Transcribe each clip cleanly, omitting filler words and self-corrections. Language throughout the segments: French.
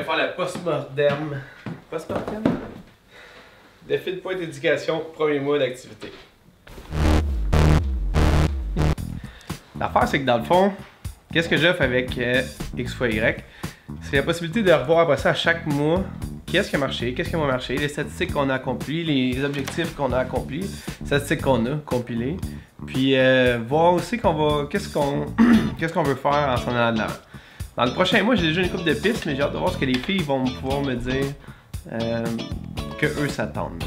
vais faire la post-mortem. Post-mortem? Défi de point d'éducation, premier mois d'activité. L'affaire, c'est que dans le fond, qu'est-ce que j'offre avec X fois Y? C'est la possibilité de revoir après ça à chaque mois qu'est-ce qui a marché, qu'est-ce qui a moins marché, les statistiques qu'on a accomplies, les objectifs qu'on a accomplis, les statistiques qu'on a compilées, puis voir aussi qu'est-ce qu'on veut faire en s'en allant de l'avant. Dans le prochain mois, j'ai déjà une couple de pistes, mais j'ai hâte de voir ce que les filles vont pouvoir me dire que eux s'attendent.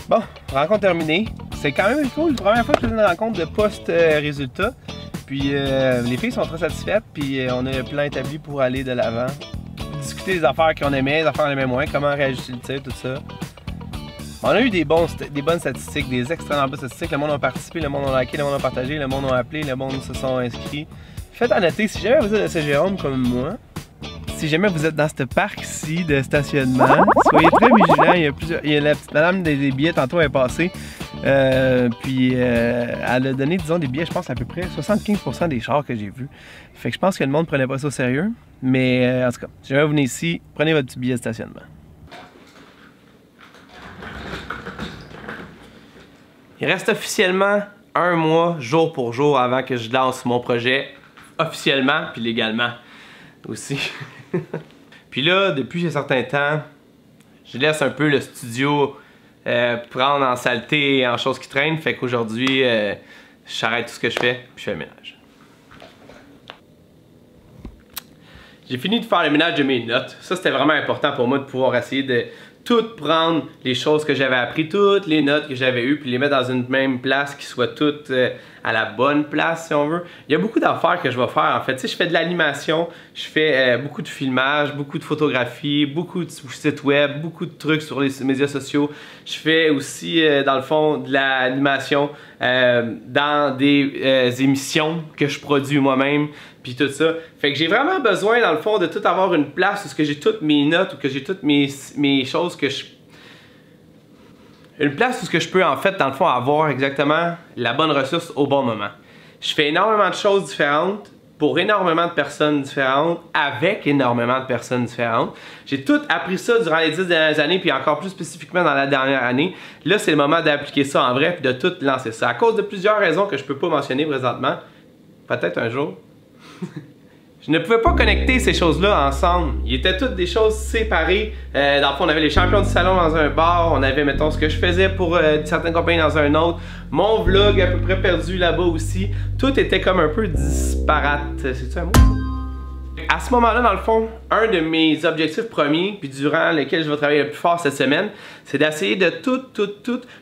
Bon, rencontre terminée. C'est quand même cool. La première fois que je fais une rencontre de post-résultat. Puis les filles sont très satisfaites. Puis on a le plan établi pour aller de l'avant. Discuter des affaires qu'on aimait, des affaires qu'on aimait moins, comment réagit-il, tout ça. On a eu des bonnes statistiques, des extrêmement bonnes statistiques. Le monde a participé, le monde a liké, le monde a partagé, le monde a appelé, le monde se sont inscrits. Faites à noter, si jamais vous êtes de Saint-Jérôme comme moi, si jamais vous êtes dans ce parc-ci de stationnement, soyez très vigilants. Il y a la petite madame des billets, tantôt elle est passée. Puis elle a donné, disons, des billets, je pense, à peu près 75% des chars que j'ai vus. Fait que je pense que le monde prenait pas ça au sérieux. Mais en tout cas, si jamais vous venez ici, prenez votre petit billet de stationnement. Il reste officiellement un mois, jour pour jour, avant que je lance mon projet officiellement, puis légalement aussi. Puis là, depuis un certain temps, je laisse un peu le studio prendre en saleté et en choses qui traînent. Fait qu'aujourd'hui, j'arrête tout ce que je fais, puis je fais le ménage. J'ai fini de faire le ménage de mes notes. Ça, c'était vraiment important pour moi de pouvoir essayer de tout prendre les choses que j'avais appris, toutes les notes que j'avais eues, puis les mettre dans une même place qui soit toutes à la bonne place, si on veut. Il y a beaucoup d'affaires que je vais faire, en fait. Tu sais, je fais de l'animation, je fais beaucoup de filmage, beaucoup de photographie, beaucoup de sites web, beaucoup de trucs sur les médias sociaux. Je fais aussi, dans le fond, de l'animation dans des émissions que je produis moi-même, puis tout ça. Fait que j'ai vraiment besoin, dans le fond, de tout avoir une place où j'ai toutes mes notes, où que j'ai toutes mes choses que je... Une place où je peux, en fait, dans le fond, avoir exactement la bonne ressource au bon moment. Je fais énormément de choses différentes pour énormément de personnes différentes, avec énormément de personnes différentes. J'ai tout appris ça durant les 10 dernières années, puis encore plus spécifiquement dans la dernière année. Là, c'est le moment d'appliquer ça en vrai, puis de tout lancer ça. À cause de plusieurs raisons que je peux pas mentionner présentement. Peut-être un jour. Je ne pouvais pas connecter ces choses-là ensemble. Ils étaient toutes des choses séparées. Dans le fond, on avait les champions du salon dans un bar. On avait, mettons, ce que je faisais pour certaines compagnies dans un autre. Mon vlog à peu près perdu là-bas aussi. Tout était comme un peu disparate. C'est-tu un mot? À ce moment-là, dans le fond, un de mes objectifs premiers, puis durant lequel je vais travailler le plus fort cette semaine, c'est d'essayer de tout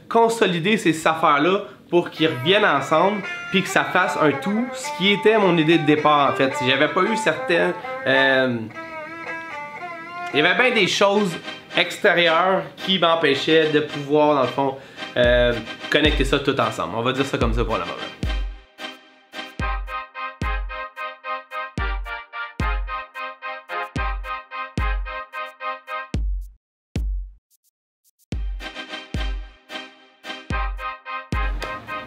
consolider ces affaires-là pour qu'ils reviennent ensemble, puis que ça fasse un tout, ce qui était mon idée de départ en fait. Si j'avais pas eu certaines... il y avait bien des choses extérieures qui m'empêchaient de pouvoir, dans le fond, connecter ça tout ensemble. On va dire ça comme ça pour le moment.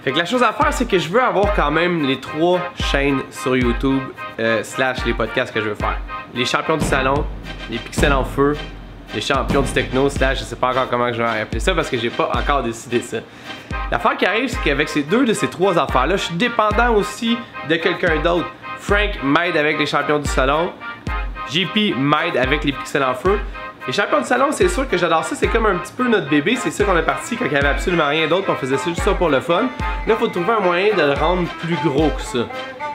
Fait que la chose à faire, c'est que je veux avoir quand même les 3 chaînes sur YouTube slash les podcasts que je veux faire. Les champions du salon, les pixels en feu, les champions du techno slash je sais pas encore comment je vais appeler ça parce que j'ai pas encore décidé ça. L'affaire qui arrive, c'est qu'avec ces 3 affaires-là, je suis dépendant aussi de quelqu'un d'autre. Frank m'aide avec les champions du salon, JP m'aide avec les pixels en feu. Les champions du salon, c'est sûr que j'adore ça, c'est comme un petit peu notre bébé, c'est ça qu'on est parti quand il n'y avait absolument rien d'autre, on faisait juste ça pour le fun. Là, il faut trouver un moyen de le rendre plus gros que ça.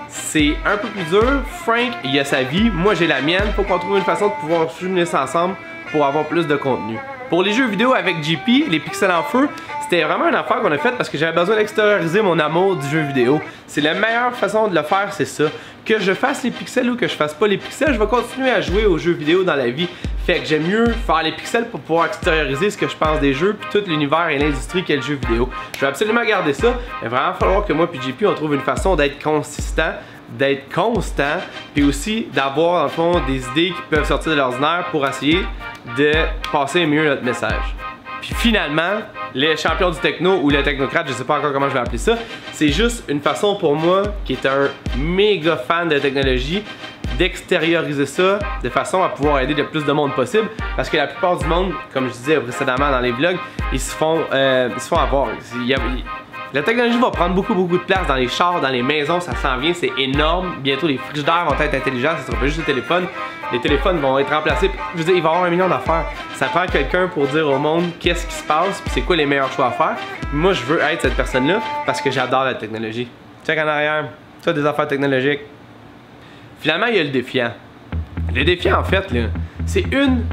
C'est un peu plus dur, Frank, il a sa vie, moi j'ai la mienne, faut qu'on trouve une façon de pouvoir jumeler ça ensemble pour avoir plus de contenu. Pour les jeux vidéo avec JP, les pixels en feu, c'était vraiment une affaire qu'on a faite parce que j'avais besoin d'extérioriser mon amour du jeu vidéo. C'est la meilleure façon de le faire, c'est ça. Que je fasse les pixels ou que je fasse pas les pixels, je vais continuer à jouer aux jeux vidéo dans la vie. Fait que j'aime mieux faire les pixels pour pouvoir extérioriser ce que je pense des jeux puis tout l'univers et l'industrie qu'est le jeu vidéo. Je vais absolument garder ça, mais vraiment falloir que moi puis JP on trouve une façon d'être consistant, d'être constant, puis aussi d'avoir dans le fond des idées qui peuvent sortir de l'ordinaire pour essayer de passer mieux notre message. Puis finalement, les champions du techno ou le technocrate, je sais pas encore comment je vais appeler ça, c'est juste une façon pour moi, qui est un méga fan de technologie, d'extérioriser ça de façon à pouvoir aider le plus de monde possible, parce que la plupart du monde, comme je disais précédemment dans les vlogs, ils se font avoir. La technologie va prendre beaucoup de place dans les chars, dans les maisons, ça s'en vient, c'est énorme. Bientôt les frigidaires vont être intelligents, ce sera pas juste les téléphones. Les téléphones vont être remplacés. Je veux dire, il va y avoir 1 million d'affaires. Ça prend quelqu'un pour dire au monde qu'est-ce qui se passe, puis c'est quoi les meilleurs choix à faire. Moi, je veux être cette personne-là parce que j'adore la technologie. Check en arrière, ça des affaires technologiques. Finalement, il y a le défiant. Le défiant, en fait, c'est une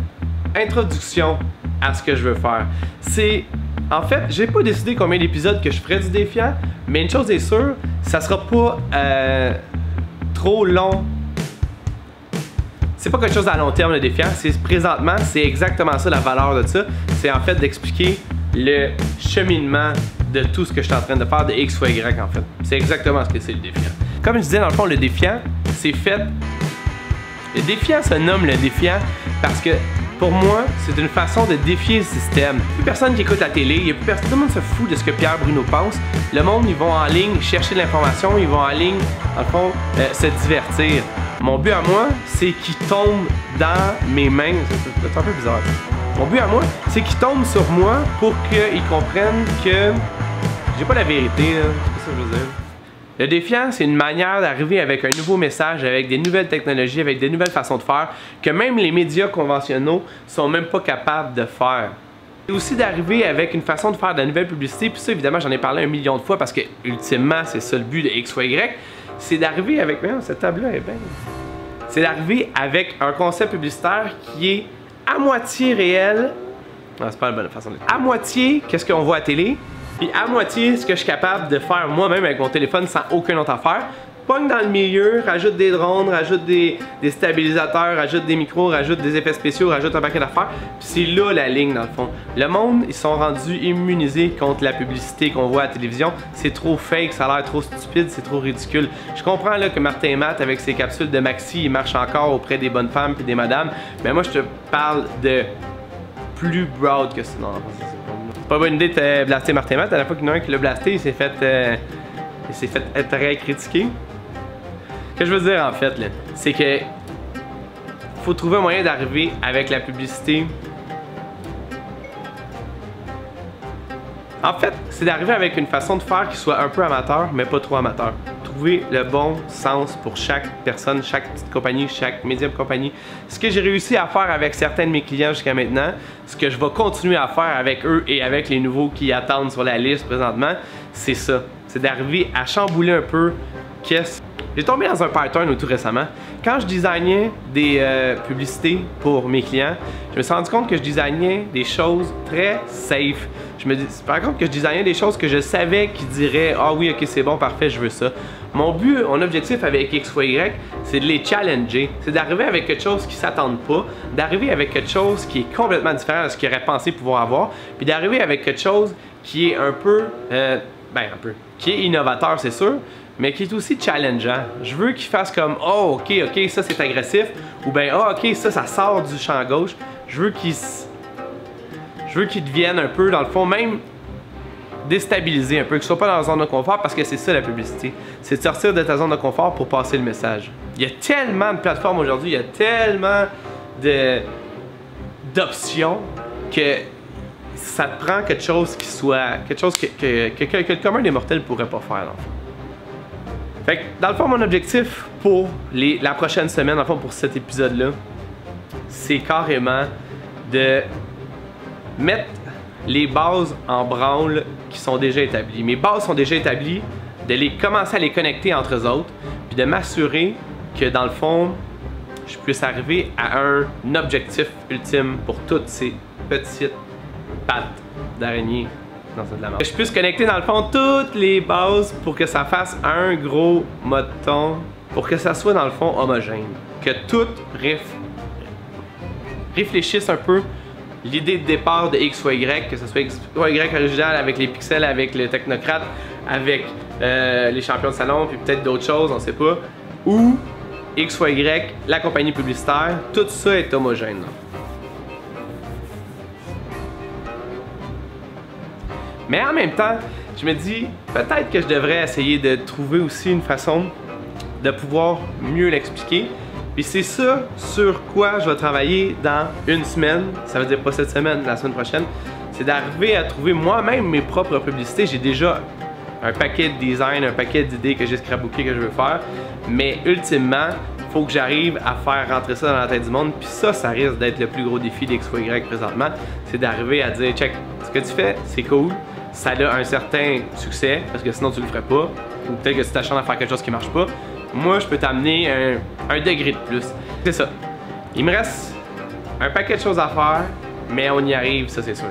introduction à ce que je veux faire. En fait, j'ai pas décidé combien d'épisodes que je ferais du défiant, mais une chose est sûre, ça sera pas trop long. C'est pas quelque chose à long terme le défiant, présentement, c'est exactement ça la valeur de ça. C'est en fait d'expliquer le cheminement de tout ce que je suis en train de faire de X fois Y en fait. C'est exactement ce que c'est le défiant. Comme je disais dans le fond, le défiant, c'est fait... Le défiant se nomme le défiant parce que pour moi, c'est une façon de défier le système. Il n'y a plus personne qui écoute la télé, tout le monde se fout de ce que Pierre Bruno pense. Le monde, ils vont en ligne chercher de l'information, ils vont en ligne, dans le fond, se divertir. Mon but à moi, c'est qu'ils tombent dans mes mains. C'est un peu bizarre. Mon but à moi, c'est qu'ils tombent sur moi pour qu'ils comprennent que j'ai pas la vérité. C'est pas ça que je veux dire. Le défiant, c'est une manière d'arriver avec un nouveau message, avec des nouvelles technologies, avec des nouvelles façons de faire, que même les médias conventionnels sont même pas capables de faire. C'est aussi d'arriver avec une façon de faire de la nouvelle publicité, puis ça évidemment j'en ai parlé 1 million de fois parce que ultimement c'est ça le but de X ou Y, c'est d'arriver avec... Mais non, cette table-là est bien... C'est d'arriver avec un concept publicitaire qui est à moitié réel, non c'est pas la bonne façon de dire, à moitié qu'est-ce qu'on voit à télé, puis à moitié ce que je suis capable de faire moi-même avec mon téléphone sans aucune autre affaire. Pogne dans le milieu, rajoute des drones, rajoute des stabilisateurs, rajoute des micros, rajoute des effets spéciaux, rajoute un paquet d'affaires. Puis c'est là la ligne dans le fond. Le monde, ils sont rendus immunisés contre la publicité qu'on voit à la télévision. C'est trop fake, ça a l'air trop stupide, c'est trop ridicule. Je comprends là que Martin Matt avec ses capsules de Maxi, il marche encore auprès des bonnes femmes puis des madames. Mais moi je te parle de plus broad que ça. Non, c'est pas une bonne idée de blaster Martin Matt. À la fois qu'il y en a un qui l'a blasté, il s'est fait très critiqué. Ce que je veux dire en fait, c'est que faut trouver un moyen d'arriver avec la publicité. En fait, c'est d'arriver avec une façon de faire qui soit un peu amateur, mais pas trop amateur. Trouver le bon sens pour chaque personne, chaque petite compagnie, chaque médium compagnie. Ce que j'ai réussi à faire avec certains de mes clients jusqu'à maintenant, ce que je vais continuer à faire avec eux et avec les nouveaux qui attendent sur la liste présentement, c'est ça. C'est d'arriver à chambouler un peu qu'est-ce... J'ai tombé dans un pattern tout récemment. Quand je designais des publicités pour mes clients, je me suis rendu compte que je designais des choses très safe. Je me suis rendu compte que je designais des choses que je savais qu'ils diraient « Ah oui, ok, c'est bon, parfait, je veux ça ». Mon but, mon objectif avec X ou Y, c'est de les challenger. C'est d'arriver avec quelque chose qu'ils ne s'attendent pas, d'arriver avec quelque chose qui est complètement différent de ce qu'ils auraient pensé pouvoir avoir, puis d'arriver avec quelque chose qui est un peu, qui est innovateur, c'est sûr, mais qui est aussi challengeant. Je veux qu'ils fassent comme « Oh, ok, ça c'est agressif » ou bien « Oh, ok, ça sort du champ gauche ». Je veux qu'ils deviennent un peu, dans le fond, même déstabilisés un peu, qu'ils ne soient pas dans la zone de confort parce que c'est ça la publicité. C'est de sortir de ta zone de confort pour passer le message. Il y a tellement de plateformes aujourd'hui, il y a tellement d'options que ça te prend quelque chose qui soit... quelque chose que le commun des mortels pourrait pas faire, dans le fond. Fait que, dans le fond, mon objectif pour la prochaine semaine, dans le fond, pour cet épisode-là, c'est carrément de mettre les bases en branle qui sont déjà établies. Mes bases sont déjà établies, de commencer à les connecter entre eux autres, puis de m'assurer que, dans le fond, je puisse arriver à un objectif ultime pour toutes ces petites pattes d'araignée. Que je puisse connecter dans le fond toutes les bases pour que ça fasse un gros moton, pour que ça soit dans le fond homogène. Que tout réfléchissent un peu l'idée de départ de X ou Y, que ce soit X ou Y original avec les pixels, avec le technocrate, avec les champions de salon, puis peut-être d'autres choses, on sait pas, ou X ou Y, la compagnie publicitaire, tout ça est homogène. Là. Mais en même temps, je me dis, peut-être que je devrais essayer de trouver aussi une façon de pouvoir mieux l'expliquer. Puis c'est ça sur quoi je vais travailler dans une semaine, ça veut dire pas cette semaine, la semaine prochaine, c'est d'arriver à trouver moi-même mes propres publicités. J'ai déjà un paquet de design, un paquet d'idées que j'ai scrapbooké que je veux faire, mais ultimement, il faut que j'arrive à faire rentrer ça dans la tête du monde, puis ça risque d'être le plus gros défi d'X ou Y présentement, c'est d'arriver à dire, check, ce que tu fais, c'est cool, ça a un certain succès, parce que sinon tu le ferais pas, ou peut-être que tu t'acharnes à faire quelque chose qui marche pas, moi je peux t'amener un degré de plus. C'est ça. Il me reste un paquet de choses à faire, mais on y arrive, ça c'est sûr.